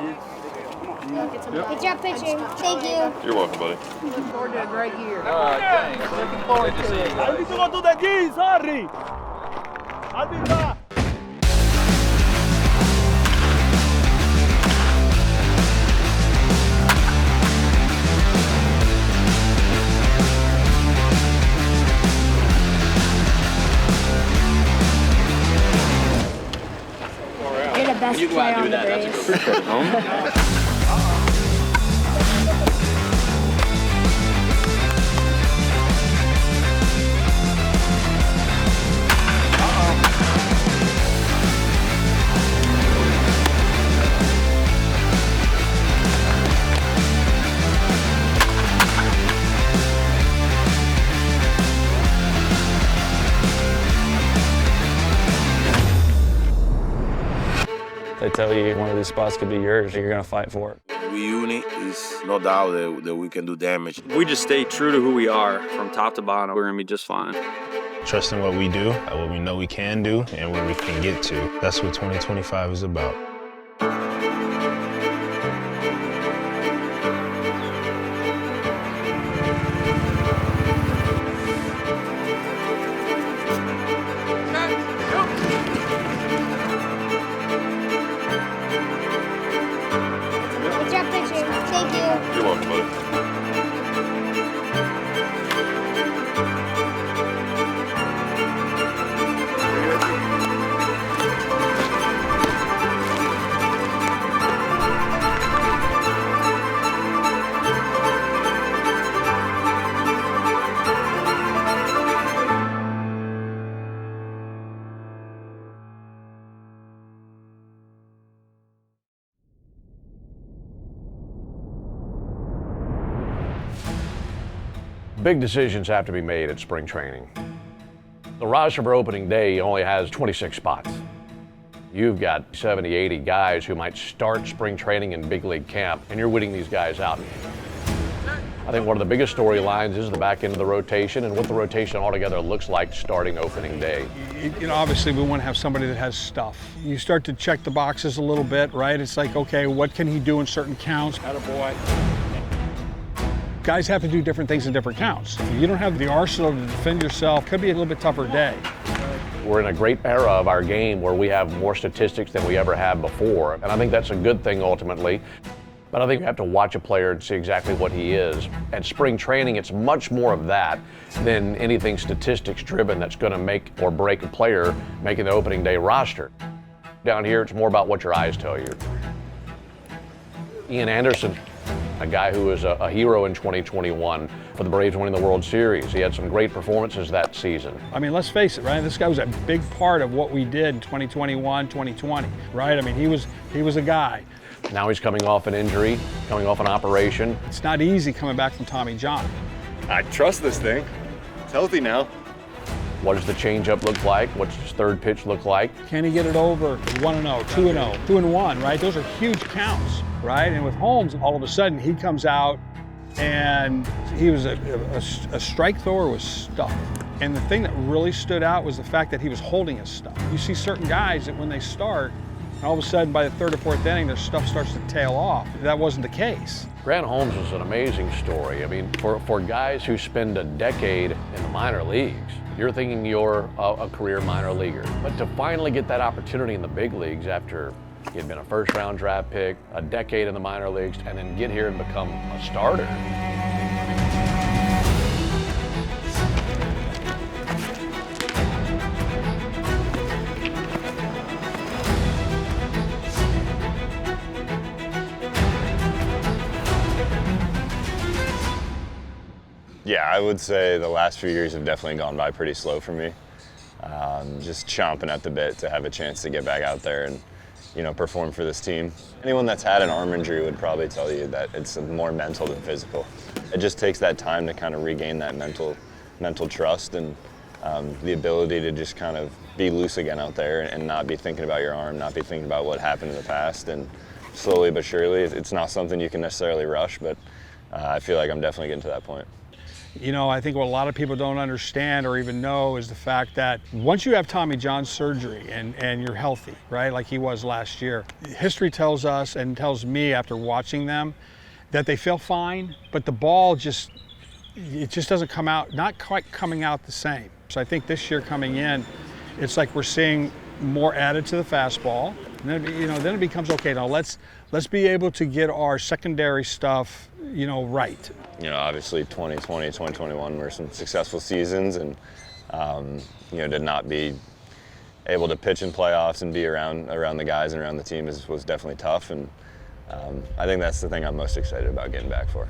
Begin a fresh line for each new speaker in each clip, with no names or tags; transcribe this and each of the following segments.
Good job pitching. Thank you.
You're welcome, buddy.
Recorded right here.
Thanks.
Looking forward to it.
I need to go to the gym, sorry. I'll be back.
You're the best
You go
player
out
on
and
the
do that. That's a
Braves.
good home.
They tell you one of these spots could be yours, you're gonna fight for it.
We unit, is no doubt that we can do damage.
We just stay true to who we are from top to bottom. We're gonna be just fine.
Trusting what we do, what we know we can do, and where we can get to. That's what 2025 is about.
Good job pitching. Thank you.
You're welcome, buddy.
Big decisions have to be made at spring training. The roster for opening day only has 26 spots. You've got 70, 80 guys who might start spring training in big league camp, and you're winning these guys out. I think one of the biggest storylines is the back end of the rotation and what the rotation altogether looks like starting opening day.
You know, obviously we want to have somebody that has stuff. You start to check the boxes a little bit, right? It's like, okay, what can he do in certain counts?
Attaboy.
Guys have to do different things in different counts. If you don't have the arsenal to defend yourself, it could be a little bit tougher day.
We're in a great era of our game where we have more statistics than we ever have before, and I think that's a good thing ultimately. But I think you have to watch a player and see exactly what he is. At spring training, it's much more of that than anything statistics driven that's going to make or break a player making the opening day roster. Down here, it's more about what your eyes tell you. Ian Anderson, a guy who was a hero in 2021 for the Braves winning the World Series. He had some great performances that season.
I mean, let's face it, right? This guy was a big part of what we did in 2021, 2020, right? I mean, he was a guy.
Now he's coming off an injury, coming off an operation.
It's not easy coming back from Tommy John.
I trust this thing. It's healthy now.
What does the changeup look like? What's his third pitch look like?
Can he get it over 1-0, 2-0, 2-1, right? Those are huge counts, right? And with Holmes, all of a sudden he comes out and he was a strike thrower with stuff. And the thing that really stood out was the fact that he was holding his stuff. You see certain guys that when they start, and all of a sudden by the third or fourth inning, their stuff starts to tail off. That wasn't the case.
Grant Holmes was an amazing story. I mean, for guys who spend a decade in the minor leagues, you're thinking you're a career minor leaguer. But to finally get that opportunity in the big leagues after he had been a first-round draft pick, a decade in the minor leagues, and then get here and become a starter.
Yeah, I would say the last few years have definitely gone by pretty slow for me. Just chomping at the bit to have a chance to get back out there and, you know, perform for this team. Anyone that's had an arm injury would probably tell you that it's more mental than physical. It just takes that time to kind of regain that mental trust and the ability to just kind of be loose again out there and not be thinking about your arm, not be thinking about what happened in the past. And slowly but surely, it's not something you can necessarily rush, but I feel like I'm definitely getting to that point.
You know, I think what a lot of people don't understand or even know is the fact that once you have Tommy John surgery and you're healthy, right, like he was last year, history tells us and tells me after watching them that they feel fine, but the ball just doesn't come out, not quite coming out the same. So I think this year coming in, it's like we're seeing more added to the fastball. And then, you know, then it becomes, okay, now let's be able to get our secondary stuff, you know, right.
You know, obviously 2020, 2021 were some successful seasons, and you know, to not be able to pitch in playoffs and be around the guys and around the team was definitely tough, and I think that's the thing I'm most excited about getting back for.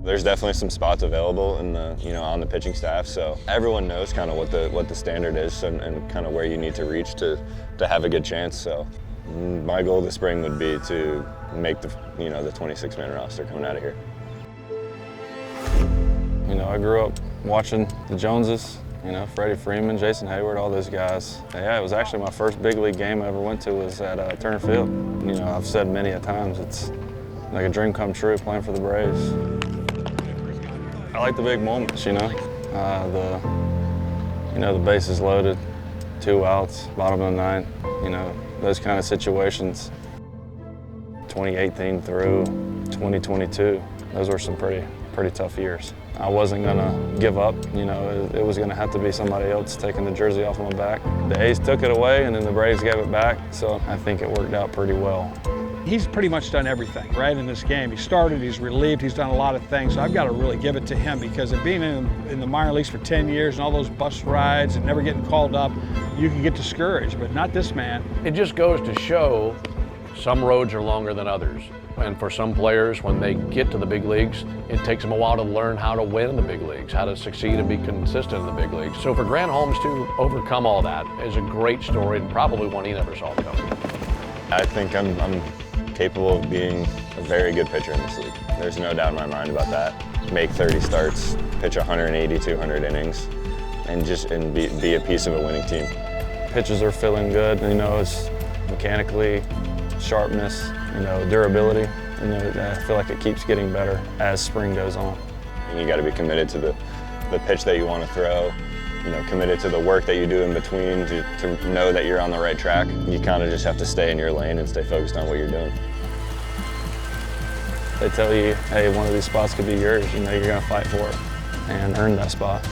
There's definitely some spots available in the, you know, on the pitching staff, so everyone knows kind of what the standard is and kind of where you need to reach to have a good chance. So my goal this spring would be to make the, you know, the 26-man roster coming out of here.
You know, I grew up watching the Joneses, you know, Freddie Freeman, Jason Hayward, all those guys. Yeah, it was actually my first big league game I ever went to was at Turner Field. You know, I've said many a times, it's like a dream come true playing for the Braves. I like the big moments, you know. The bases loaded, 2 outs, bottom of the ninth, you know, those kind of situations. 2018 through 2022, those were some pretty tough years. I wasn't gonna give up, you know, it was gonna have to be somebody else taking the jersey off my back. The A's took it away and then the Braves gave it back, so I think it worked out pretty well.
He's pretty much done everything, right, in this game. He started, he's relieved, he's done a lot of things. So I've got to really give it to him because of being in the minor leagues for 10 years and all those bus rides and never getting called up, you can get discouraged, but not this man.
It just goes to show some roads are longer than others. And for some players, when they get to the big leagues, it takes them a while to learn how to win in the big leagues, how to succeed and be consistent in the big leagues. So for Grant Holmes to overcome all that is a great story and probably one he never saw coming.
I think I'm capable of being a very good pitcher in this league. There's no doubt in my mind about that. Make 30 starts, pitch 180, 200 innings, and be a piece of a winning team.
Pitches are feeling good, you know, it's mechanically, sharpness, you know, durability. You know, I feel like it keeps getting better as spring goes on.
And you got to be committed to the pitch that you want to throw, you know, committed to the work that you do in between to know that you're on the right track. You kind of just have to stay in your lane and stay focused on what you're doing.
They tell you, hey, one of these spots could be yours, you know, you're gonna fight for it and earn that spot.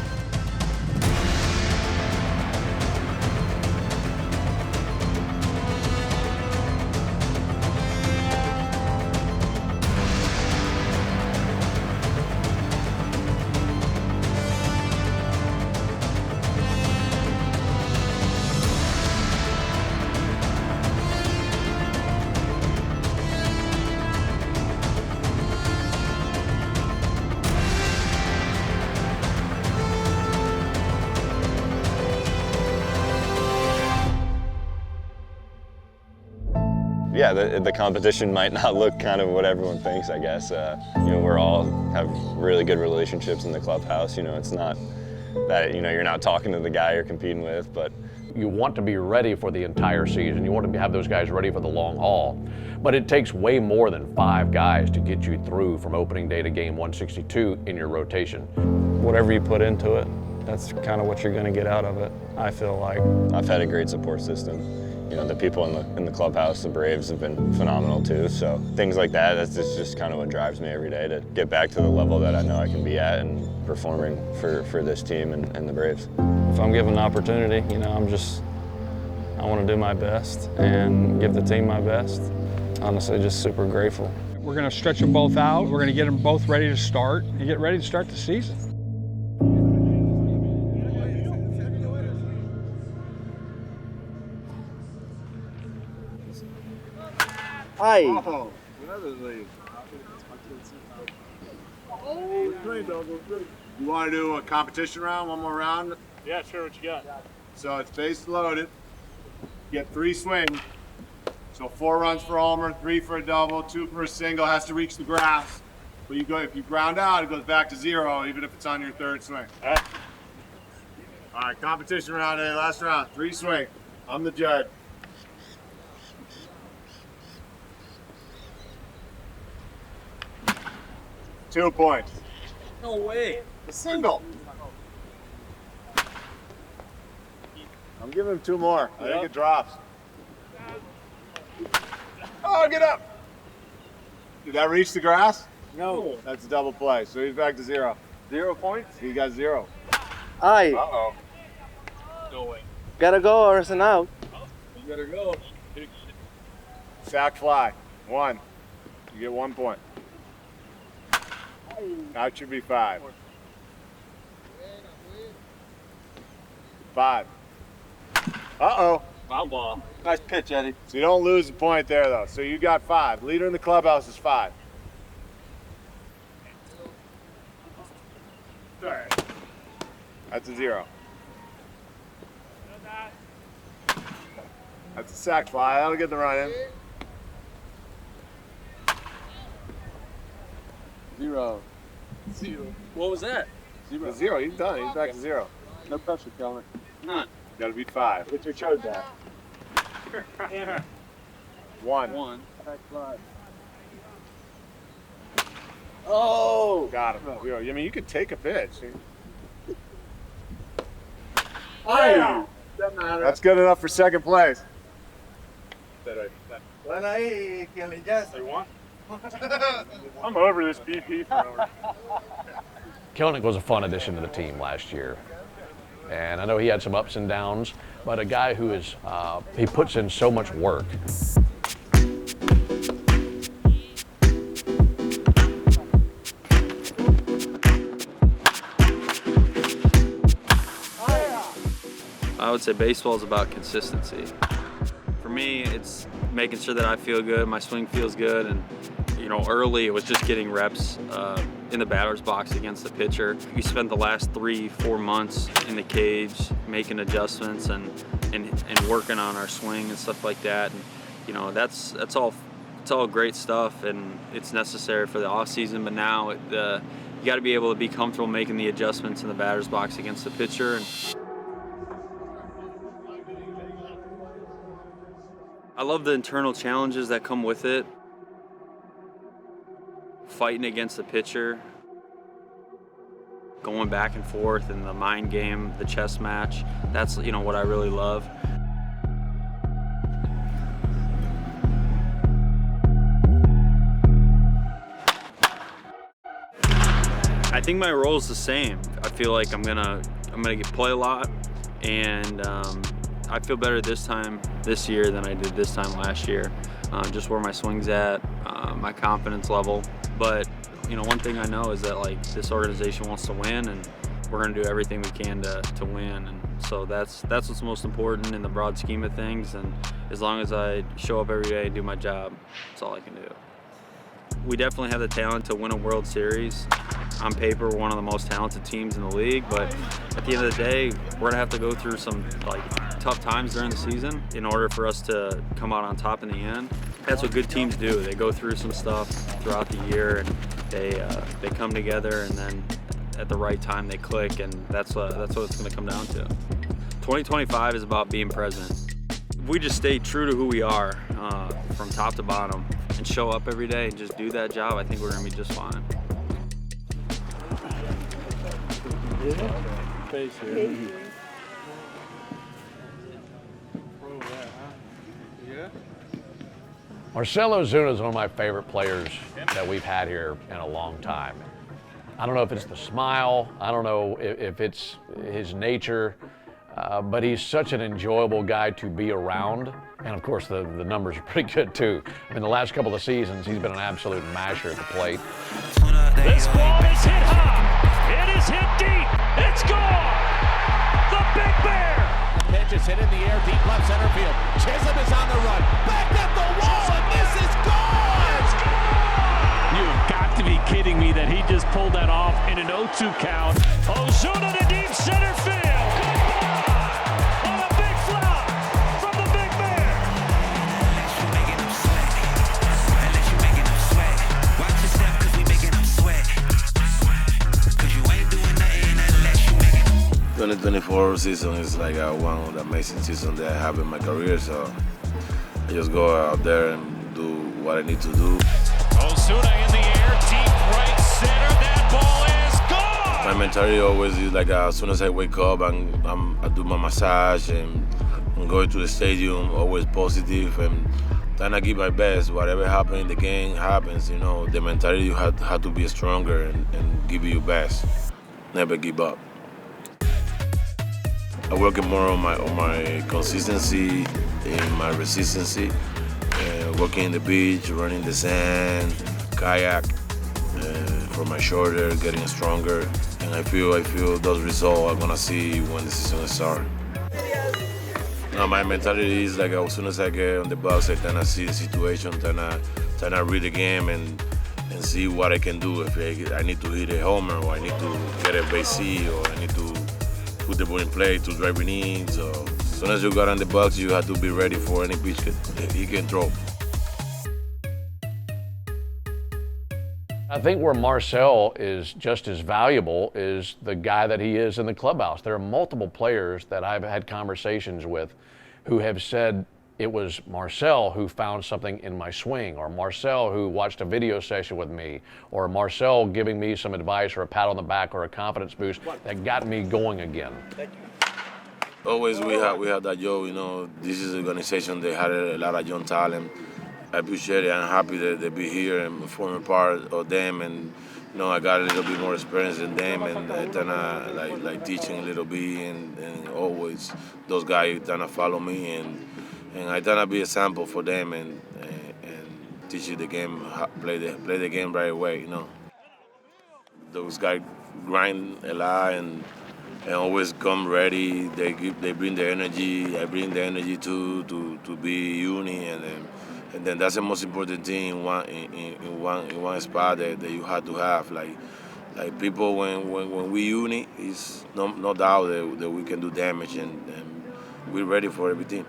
Yeah, the competition might not look kind of what everyone thinks, I guess. You know, we're all have really good relationships in the clubhouse. You know, it's not that, you know, you're not talking to the guy you're competing with, but
you want to be ready for the entire season. You want to have those guys ready for the long haul. But it takes way more than 5 guys to get you through from opening day to game 162 in your rotation.
Whatever you put into it, that's kind of what you're going to get out of it, I feel like.
I've had a great support system. You know, the people in the clubhouse, the Braves, have been phenomenal too. So things like that, that's just kind of what drives me every day to get back to the level that I know I can be at and performing for this team and the Braves.
If I'm given an opportunity, you know, I want to do my best and give the team my best. Honestly, just super grateful.
We're going to stretch them both out. We're going to get them both ready to start and get ready to start the season.
Hi.
You want to do a competition round, one more round?
Yeah, sure. What you got?
So it's base loaded. You get 3 swings. So 4 runs for homer, 3 for a double, 2 for a single. Has to reach the grass. But if you ground out, it goes back to 0, even if it's on your 3rd swing.
All right.
All right, competition round, last round. 3 swing. I'm the judge. 2 points.
No way.
A single. I'm giving him 2 more. I think it drops. Oh, get up. Did that reach the grass?
No.
That's a double play, so he's back to 0.
0 points?
He got 0.
Aye.
Uh-oh.
No way.
Gotta go or it's an out.
You better go.
Sack fly. 1. You get 1 point. That should be 5. 5. Uh-oh.
Foul ball. Nice pitch, Eddie.
So you don't lose a point there, though. So you got 5. Leader in the clubhouse is 5. That's a 0. That's a sack fly. That'll get the run in.
0. What was that?
0. He's done. He's back to 0.
No pressure, Kelenic. None.
Got to beat 5.
Get your chode back.
1.
1.
Oh! Got him. 0. I mean, you could take a pitch.
Doesn't matter.
That's good enough for second place.
I'm over this BP thrower.
Kelenic was a fun addition to the team last year. And I know he had some ups and downs, but a guy who is, he puts in so much work.
I would say baseball is about consistency. For me, it's making sure that I feel good, my swing feels good, and early it was just getting reps in the batter's box against the pitcher. We spent the last 3-4 months in the cage making adjustments and working on our swing and stuff like that. And that's all great stuff, and it's necessary for the off season. But now you got to be able to be comfortable making the adjustments in the batter's box against the pitcher. And I love the internal challenges that come with it. Fighting against the pitcher, going back and forth in the mind game, the chess match. That's what I really love. I think my role is the same. I feel like I'm gonna play a lot, and I feel better this year than I did this time last year. Just where my swing's at, my confidence level. But one thing I know is that this organization wants to win, and we're going to do everything we can to win. And so that's what's most important in the broad scheme of things. And as long as I show up every day and do my job, that's all I can do. We definitely have the talent to win a World Series. On paper, we're one of the most talented teams in the league, but at the end of the day, we're gonna have to go through some tough times during the season in order for us to come out on top in the end. That's what good teams do. They go through some stuff throughout the year, and they come together, and then at the right time they click, and that's what it's gonna come down to. 2025 is about being present. If we just stay true to who we are from top to bottom and show up every day and just do that job, I think we're gonna be just fine.
Marcell Ozuna is one of my favorite players that we've had here in a long time. I don't know if it's the smile, I don't know if it's his nature, but he's such an enjoyable guy to be around. And of course, the numbers are pretty good too. I mean, the last couple of seasons, he's been an absolute masher at the plate.
This ball is hit high. It is hit deep. It's gone. The Big Bear.
The pitch is hit in the air, deep left center field. Chisholm is on the run. Back at the wall, and this is gone.
It's gone. You have got to be kidding me that he just pulled that off in an 0-2 count. Ozuna to deep center field.
The 2024 season is like one of the amazing seasons that I have in my career, so I just go out there and do what I need to do.
Ozuna in the air, deep right
center. That ball is gone.
My mentality always is like as soon as I wake up and I do my massage and go to the stadium, always positive and trying to give my best. Whatever happens in the game happens, you know. The mentality you have to be stronger and give your best. Never give up. I work more on my consistency and my resistance. Working in the beach, running the sand, kayak, for my shoulder, getting stronger. And I feel those results I'm gonna see when the season starts. Now my mentality is like as soon as I get on the box, I try to see the situation, try to read the game and see what I can do. If I need to hit a homer or I need to get a base hit or I need to put the ball in play to drive innings. So as soon as you got on the box, you have to be ready for any pitch he can throw.
I think where Marcell is just as valuable is the guy that he is in the clubhouse. There are multiple players that I've had conversations with who have said it was Marcell who found something in my swing, or Marcell who watched a video session with me, or Marcell giving me some advice or a pat on the back or a confidence boost that got me going again.
Always we have that job, you know. This is an organization that had a lot of young talent. I appreciate it. I'm happy that they be here and form a part of them. And you know, I got a little bit more experience than them, and I kinda like teaching a little bit, and always those guys kinda follow me, and I kinda be a sample for them and teach you the game, play the game right away. You know, those guys grind a lot and always come ready. They bring the energy. I bring the energy too to be uni and then that's the most important thing in one spot that you have to have. Like people when we uni, it's no doubt that we can do damage and we're ready for everything.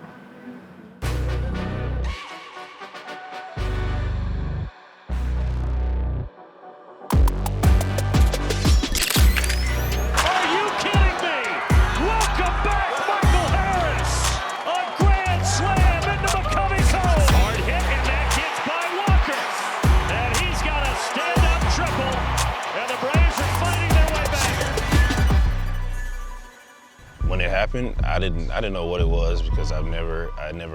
When it happened, I didn't know what it was because I never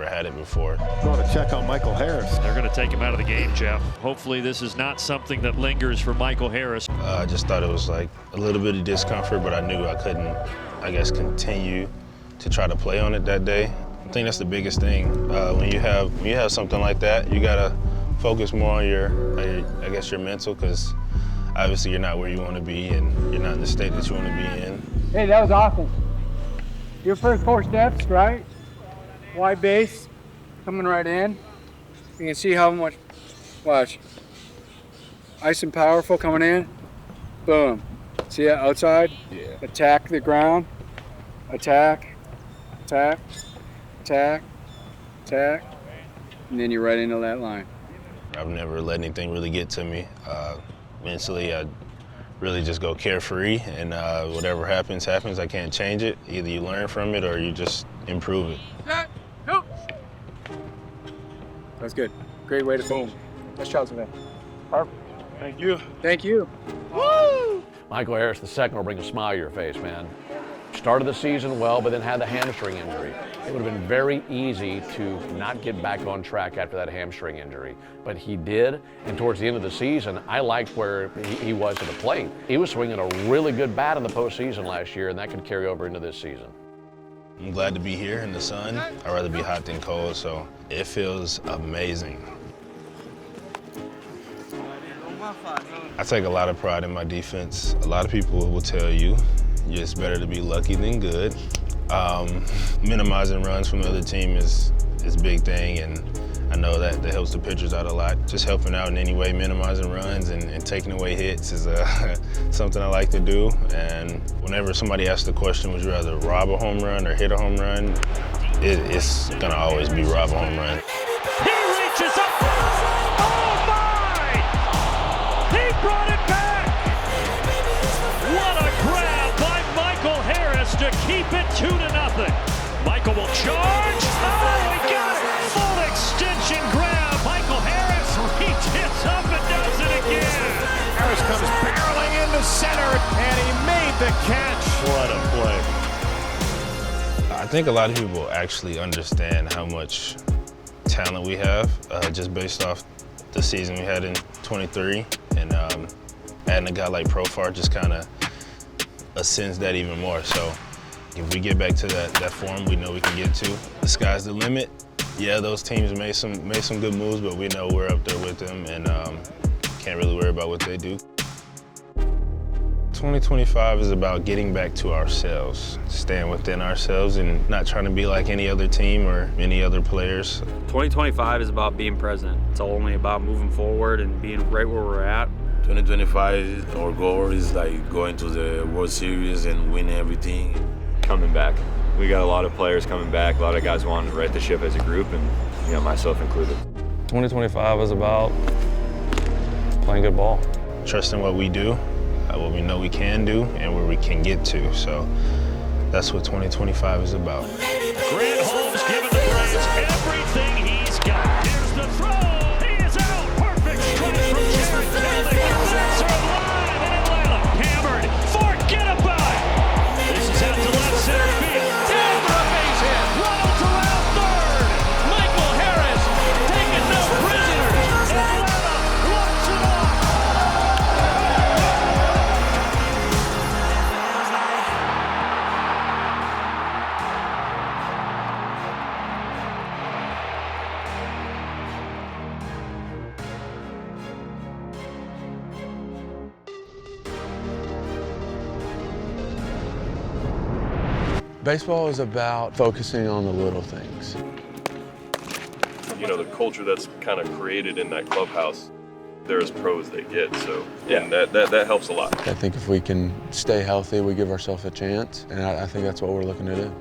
had it before.
Going to check on Michael Harris.
They're going to take him out of the game, Jeff. Hopefully this is not something that lingers for Michael Harris.
I just thought it was like a little bit of discomfort, but I knew I couldn't, I guess, continue to try to play on it that day. I think that's the biggest thing. When you have something like that, you gotta focus more on your mental, because obviously you're not where you want to be and you're not in the state that you want to be in.
Hey, that was awesome. Your first 4 steps, right? Wide base, coming right in. You can see how much, watch. Nice and powerful coming in. Boom. See that outside?
Yeah.
Attack the ground. Attack, attack, attack, attack. And then you're right into that line.
I've never let anything really get to me. Mentally, I really just go carefree, and whatever happens, happens. I can't change it. Either you learn from it or you just improve it.
Go. That's good. Great way to finish. Nice job, man. Perfect.
Thank you.
Thank you.
Woo! Michael Harris II will bring a smile to your face, man. Started the season well, but then had the hamstring injury. It would have been very easy to not get back on track after that hamstring injury, but he did. And towards the end of the season, I liked where he was at the plate. He was swinging a really good bat in the postseason last year, and that could carry over into this season.
I'm glad to be here in the sun. I'd rather be hot than cold, so it feels amazing. I take a lot of pride in my defense. A lot of people will tell you it's better to be lucky than good. Minimizing runs from the other team is a big thing, and I know that helps the pitchers out a lot. Just helping out in any way, minimizing runs and taking away hits is something I like to do. And whenever somebody asks the question, would you rather rob a home run or hit a home run, it's gonna always be rob a home run.
He reaches up. Oh my! He brought it back. What a grab by Michael Harris to keep it 2-0. Michael will charge. Oh, he got it. Full extension grab. Michael Harris reaches up and does it again.
Harris comes back.
center, and he made the catch.
What a play.
I think a lot of people actually understand how much talent we have, just based off the season we had in 23, and adding a guy like Profar just kind of ascends that even more. So if we get back to that form we know we can get to, the sky's the limit. Yeah, those teams made some good moves, but we know we're up there with them, and can't really worry about what they do. 2025 is about getting back to ourselves, staying within ourselves and not trying to be like any other team or any other players.
2025 is about being present. It's only about moving forward and being right where we're at.
2025, our goal is like going to the World Series and win everything.
Coming back. We got a lot of players coming back, a lot of guys wanting to right the ship as a group, and myself included.
2025 is about playing good ball.
Trusting what we do, what we know we can do, and where we can get to. So that's what 2025 is about.
Grant Holmes giving the Braves everything he's got. Here's the throw. He is out. Perfect strike from Jared Kelenic. That's our line in Atlanta. Hammered. Forget about it. This is out to left center field.
Down for a base hit.
Ronald's around third.
Michael Harris taking no prisoners.
Atlanta walks it off.
Baseball is about focusing on the little things.
The culture that's kind of created in that clubhouse, they're as pro as they get. So, and that helps a lot.
I think if we can stay healthy, we give ourselves a chance, and I think that's what we're looking to do.